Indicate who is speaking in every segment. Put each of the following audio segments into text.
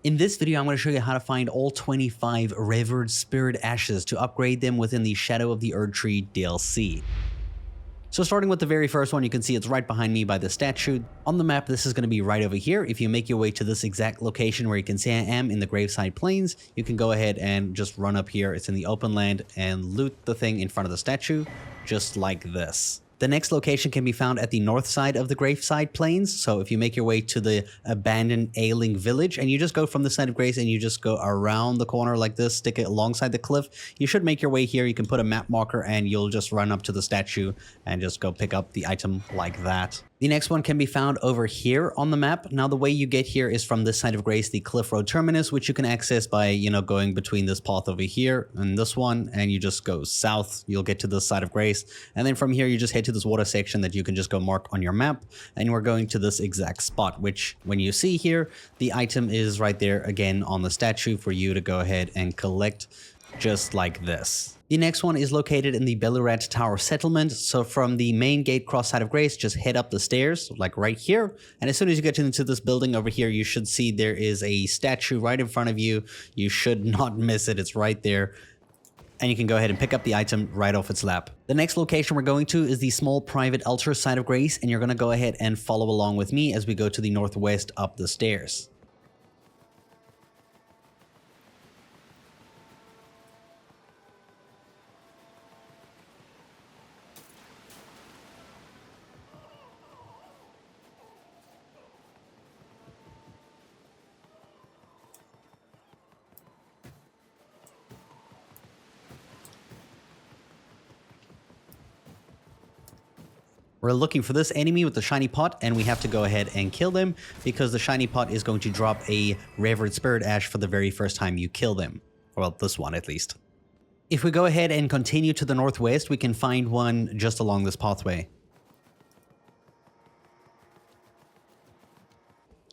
Speaker 1: In this video, I'm going to show you how to find all 25 Revered Spirit Ashes to upgrade them within the Shadow of the Erdtree DLC. So starting with the very first one, you can see it's right behind me by the statue. On the map, this is going to be right over here. If you make your way to this exact location where you can see I am in the Gravesite Plains, you can go ahead and just run up here. It's in the open land and loot the thing in front of the statue, just like this. The next location can be found at the north side of the Gravesite Plains. So if you make your way to the abandoned Ailing village and you just go from the side of Grace and you just go around the corner like this, stick it alongside the cliff, you should make your way here. You can put a map marker and you'll just run up to the statue and just go pick up the item like that. The next one can be found over here on the map. Now, the way you get here is from this side of Grace, the Cliffroad Terminus, which you can access by, going between this path over here and this one, and you just go south. You'll get to this side of Grace. And then from here, you just head to this water section that you can just go mark on your map. And we're going to this exact spot, which when you see here, the item is right there again on the statue for you to go ahead and collect just like this. The next one is located in the Belurat Tower settlement. So from the main gate cross side of Grace, just head up the stairs, like right here. And as soon as you get into this building over here, you should see there is a statue right in front of you. You should not miss it. It's right there. And you can go ahead and pick up the item right off its lap. The next location we're going to is the small private altar side of Grace. And you're going to go ahead and follow along with me as we go to the northwest up the stairs. We're looking for this enemy with the shiny pot, and we have to go ahead and kill them because the shiny pot is going to drop a Revered Spirit Ash for the very first time you kill them. Well, this one at least. If we go ahead and continue to the northwest, we can find one just along this pathway.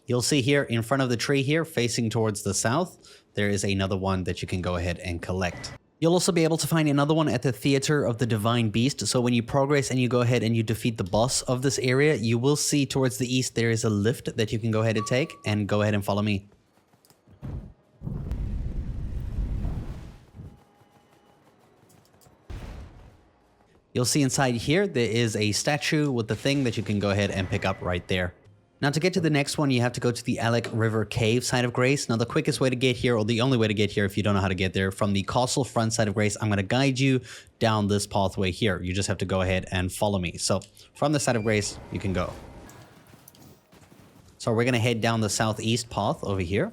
Speaker 1: You'll see here in front of the tree here, facing towards the south, there is another one that you can go ahead and collect. You'll also be able to find another one at the Theater of the Divine Beast. So when you progress and you go ahead and you defeat the boss of this area, you will see towards the east there is a lift that you can go ahead and take, and go ahead and follow me. You'll see inside here there is a statue with the thing that you can go ahead and pick up right there. Now, to get to the next one, you have to go to the Ellac River Cave side of Grace. Now, the quickest way to get here, or the only way to get here if you don't know how to get there, from the castle front side of Grace, I'm going to guide you down this pathway here. You just have to go ahead and follow me. So, from the side of Grace, you can go. So, we're going to head down the southeast path over here.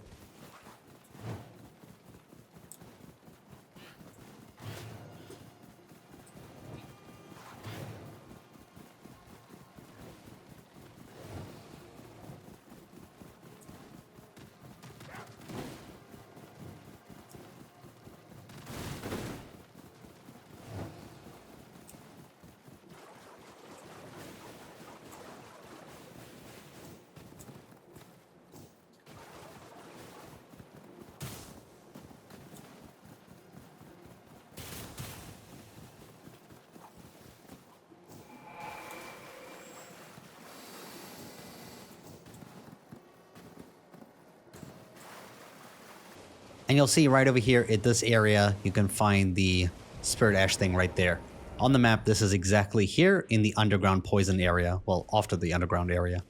Speaker 1: And you'll see right over here at this area, you can find the Spirit Ash thing right there. On the map, this is exactly here in the underground poison area. Well, after the underground area.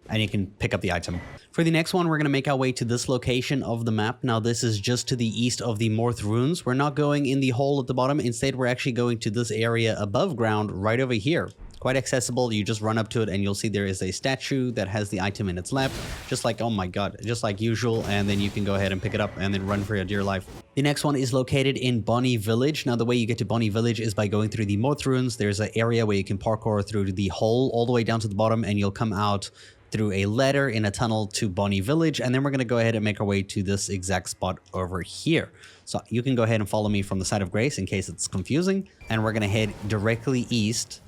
Speaker 1: And you can pick up the item. For the next one, we're going to make our way to this location of the map. Now, this is just to the east of the Moorth Ruins. We're not going in the hole at the bottom. Instead, we're actually going to this area above ground right over here. Quite accessible. You just run up to it and you'll see there is a statue that has the item in its lap. Just like, oh my god, just like usual. And then you can go ahead and pick it up and then run for your dear life. The next one is located in Bonny Village. Now, the way you get to Bonny Village is by going through the Moorth Ruins. There's an area where you can parkour through the hole all the way down to the bottom, and you'll come out through a ladder in a tunnel to Bonny Village. And then we're going to go ahead and make our way to this exact spot over here. So you can go ahead and follow me from the side of Grace in case it's confusing. And we're going to head directly east.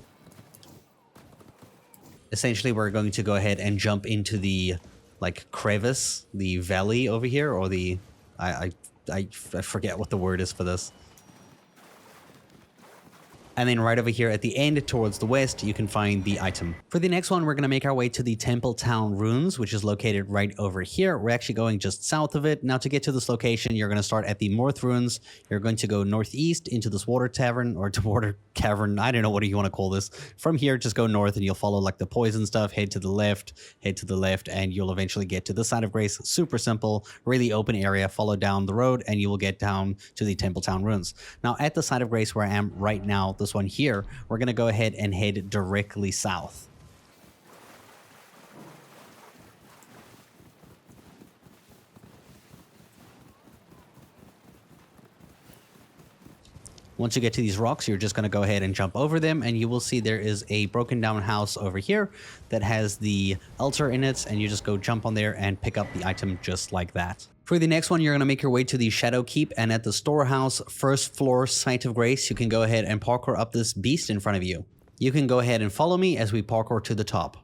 Speaker 1: Essentially, we're going to go ahead and jump into the, crevice, the valley over here, or the... I forget what the word is for this. And then right over here at the end towards the west, you can find the item. For the next one, we're going to make our way to the Templetown Ruins, which is located right over here. We're actually going just south of it. Now to get to this location, you're going to start at the Moorth Ruins. You're going to go northeast into this water tavern or to water cavern. I don't know what you want to call this. From here, just go north and you'll follow like the poison stuff. Head to the left, and you'll eventually get to the Site of Grace. Super simple, really open area. Follow down the road and you will get down to the Templetown Ruins. Now at the Site of Grace where I am right now, this one here, we're going to go ahead and head directly south. Once you get to these rocks, you're just going to go ahead and jump over them, and you will see there is a broken down house over here that has the altar in it, and you just go jump on there and pick up the item just like that. For the next one, you're going to make your way to the Shadow Keep, and at the Storehouse, first floor Site of Grace, you can go ahead and parkour up this beast in front of you. You can go ahead and follow me as we parkour to the top.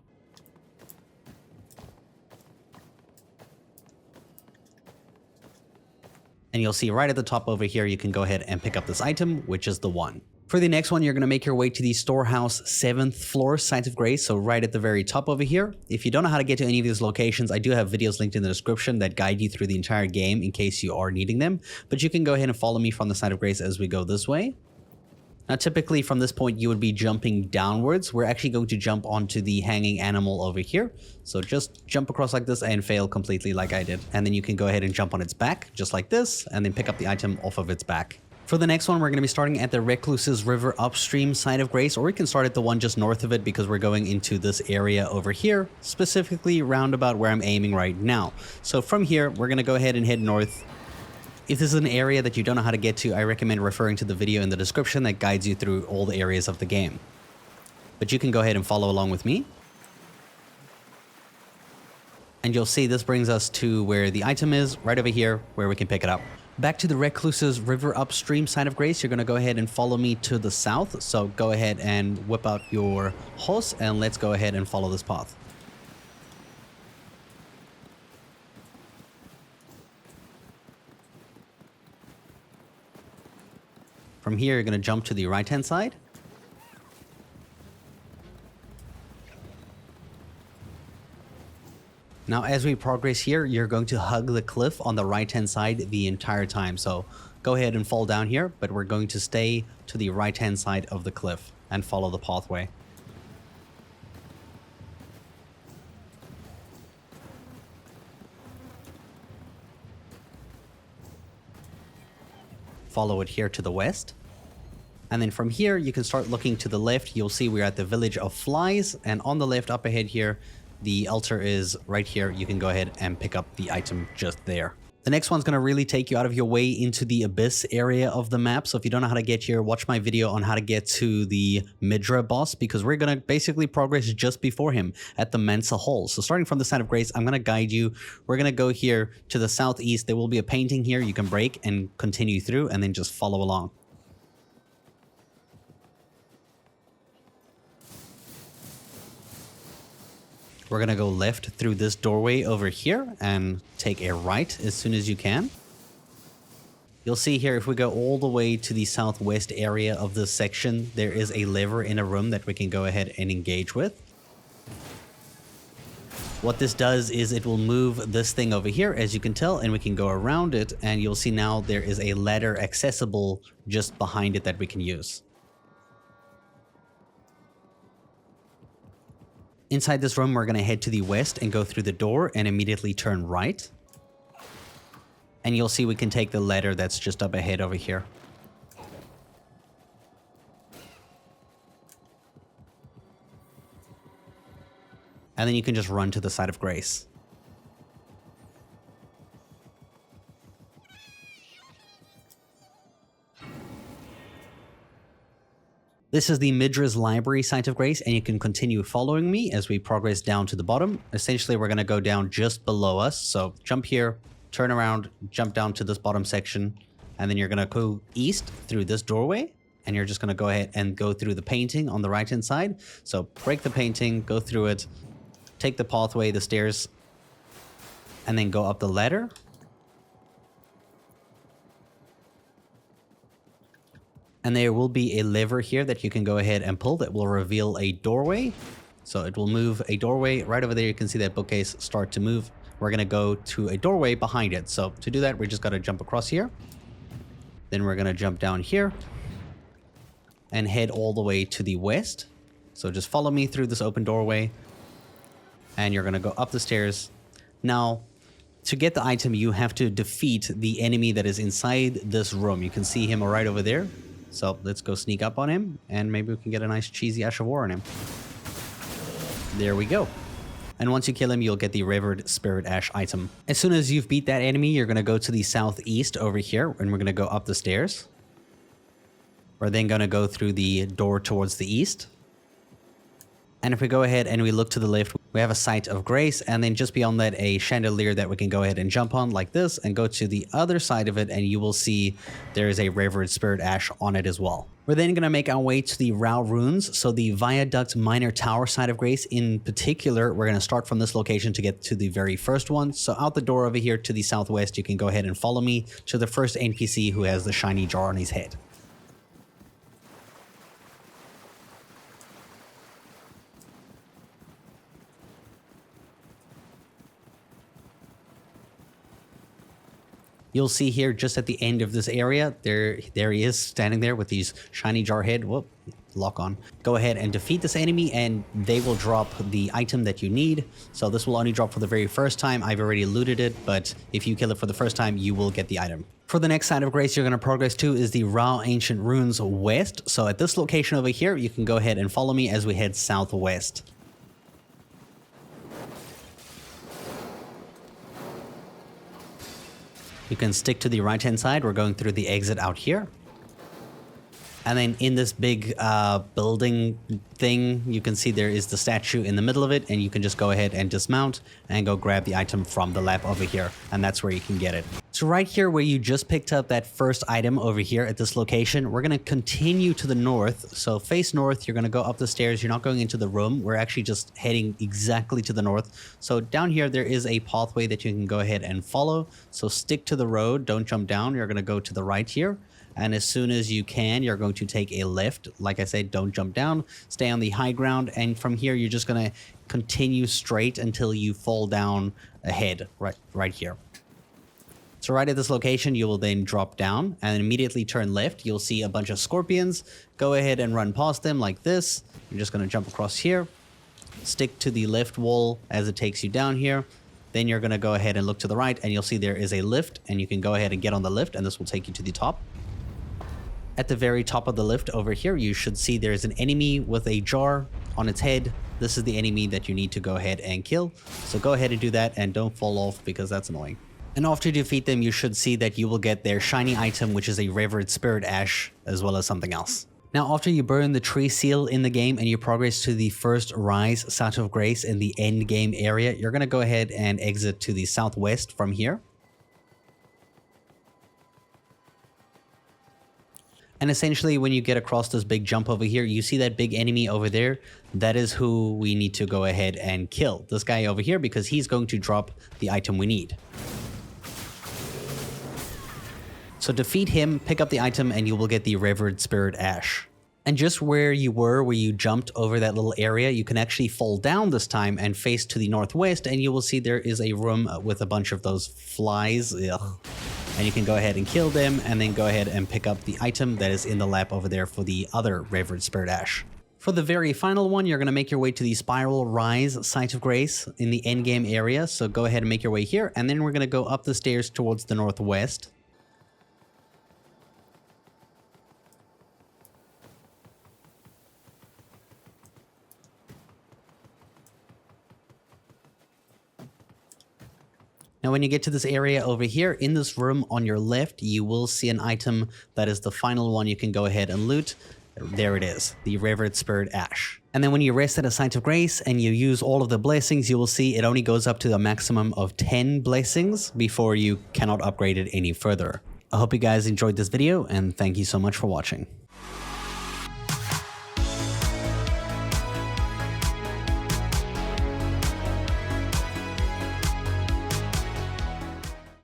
Speaker 1: And you'll see right at the top over here, you can go ahead and pick up this item, which is the one. For the next one, you're going to make your way to the Storehouse 7th floor Site of Grace, so right at the very top over here. If you don't know how to get to any of these locations, I do have videos linked in the description that guide you through the entire game in case you are needing them. But you can go ahead and follow me from the Site of Grace as we go this way. Now, typically from this point, you would be jumping downwards. We're actually going to jump onto the hanging animal over here. So just jump across like this and fail completely like I did. And then you can go ahead and jump on its back, just like this, and then pick up the item off of its back. For the next one, we're going to be starting at the Recluses River Upstream Site of Grace, or we can start at the one just north of it because we're going into this area over here, specifically roundabout where I'm aiming right now. So from here, we're going to go ahead and head north. If this is an area that you don't know how to get to, I recommend referring to the video in the description that guides you through all the areas of the game. But you can go ahead and follow along with me. And you'll see this brings us to where the item is, right over here, where we can pick it up. Back to the Recluses River Upstream Site of Grace, you're going to go ahead and follow me to the south. So go ahead and whip out your horse and let's go ahead and follow this path. From here, you're going to jump to the right-hand side. Now, as we progress here, you're going to hug the cliff on the right-hand side the entire time. So go ahead and fall down here, but we're going to stay to the right-hand side of the cliff and follow the pathway. Follow it here to the west. And then from here, you can start looking to the left. You'll see we're at the Village of Flies. And on the left up ahead here, the altar is right here. You can go ahead and pick up the item just there. The next one's going to really take you out of your way into the Abyss area of the map. So if you don't know how to get here, watch my video on how to get to the Midra boss, because we're going to basically progress just before him at the Manse Hall. So starting from the Site of Grace, I'm going to guide you. We're going to go here to the southeast. There will be a painting here you can break and continue through and then just follow along. We're going to go left through this doorway over here and take a right as soon as you can. You'll see here, if we go all the way to the southwest area of this section, there is a lever in a room that we can go ahead and engage with. What this does is it will move this thing over here, as you can tell, and we can go around it. And you'll see now there is a ladder accessible just behind it that we can use. Inside this room, we're going to head to the west and go through the door and immediately turn right. And you'll see we can take the ladder that's just up ahead over here. And then you can just run to the Site of Grace. This is the Midra's Library Site of Grace, and you can continue following me as we progress down to the bottom. Essentially, we're going to go down just below us. So jump here, turn around, jump down to this bottom section, and then you're going to go east through this doorway, and you're just going to go ahead and go through the painting on the right-hand side. So break the painting, go through it, take the pathway, the stairs, and then go up the ladder. And there will be a lever here that you can go ahead and pull that will reveal a doorway. So it will move a doorway right over there. You can see that bookcase start to move. We're going to go to a doorway behind it. So to do that, we just got to jump across here. Then we're going to jump down here and head all the way to the west. So just follow me through this open doorway and you're going to go up the stairs. Now, to get the item, you have to defeat the enemy that is inside this room. You can see him right over there. So let's go sneak up on him and maybe we can get a nice cheesy Ash of War on him. There we go. And once you kill him, you'll get the Revered Spirit Ash item. As soon as you've beat that enemy, you're going to go to the southeast over here and we're going to go up the stairs. We're then going to go through the door towards the east. And if we go ahead and we look to the left, we have a Site of Grace, and then just beyond that, a chandelier that we can go ahead and jump on like this and go to the other side of it, and you will see there is a Revered Spirit Ash on it as well. We're then going to make our way to the Rauh Ruins, so the Viaduct Minor Tower Site of Grace in particular. We're going to start from this location to get to the very first one. So out the door over here to the southwest, you can go ahead and follow me to the first NPC who has the shiny jar on his head. You'll see here just at the end of this area, there he is standing there with these shiny jar head. Whoop, lock on. Go ahead and defeat this enemy and they will drop the item that you need. So this will only drop for the very first time. I've already looted it, but if you kill it for the first time, you will get the item. For the next Site of Grace you're going to progress to is the Rauh Ancient Ruins West. So at this location over here, you can go ahead and follow me as we head southwest. You can stick to the right-hand side. We're going through the exit out here. And then in this big building thing, you can see there is the statue in the middle of it, and you can just go ahead and dismount and go grab the item from the lab over here, and that's where you can get it. So right here where you just picked up that first item over here at this location, we're going to continue to the north. So face north, you're going to go up the stairs. You're not going into the room. We're actually just heading exactly to the north. So down here, there is a pathway that you can go ahead and follow. So stick to the road. Don't jump down. You're going to go to the right here. And as soon as you can, you're going to take a left. Like I said, don't jump down. Stay on the high ground. And from here, you're just going to continue straight until you fall down ahead, right here. So right at this location, you will then drop down and immediately turn left. You'll see a bunch of scorpions. Go ahead and run past them like this. You're just going to jump across here. Stick to the left wall as it takes you down here. Then you're going to go ahead and look to the right, and you'll see there is a lift, and you can go ahead and get on the lift, and this will take you to the top. At the very top of the lift over here, you should see there's an enemy with a jar on its head. This is the enemy that you need to go ahead and kill. So go ahead and do that and don't fall off because that's annoying. And after you defeat them, you should see that you will get their shiny item, which is a Revered Spirit Ash, as well as something else. Now, after you burn the tree seal in the game and you progress to the first Rise Site of Grace in the end game area, you're going to go ahead and exit to the southwest from here. And essentially, when you get across this big jump over here, you see that big enemy over there. That is who we need to go ahead and kill. This guy over here, because he's going to drop the item we need. So defeat him, pick up the item, and you will get the Revered Spirit Ash. And just where you were, where you jumped over that little area, you can actually fall down this time and face to the northwest, and you will see there is a room with a bunch of those flies. Ugh. And you can go ahead and kill them, and then go ahead and pick up the item that is in the lab over there for the other Revered Spirit Ash. For the very final one, you're going to make your way to the Spiral Rise Site of Grace in the endgame area. So go ahead and make your way here, and then we're going to go up the stairs towards the northwest. Now, when you get to this area over here, in this room on your left, you will see an item that is the final one you can go ahead and loot. There it is, the Revered Spirit Ash. And then when you rest at a Site of Grace and you use all of the blessings, you will see it only goes up to a maximum of 10 blessings before you cannot upgrade it any further. I hope you guys enjoyed this video, and thank you so much for watching.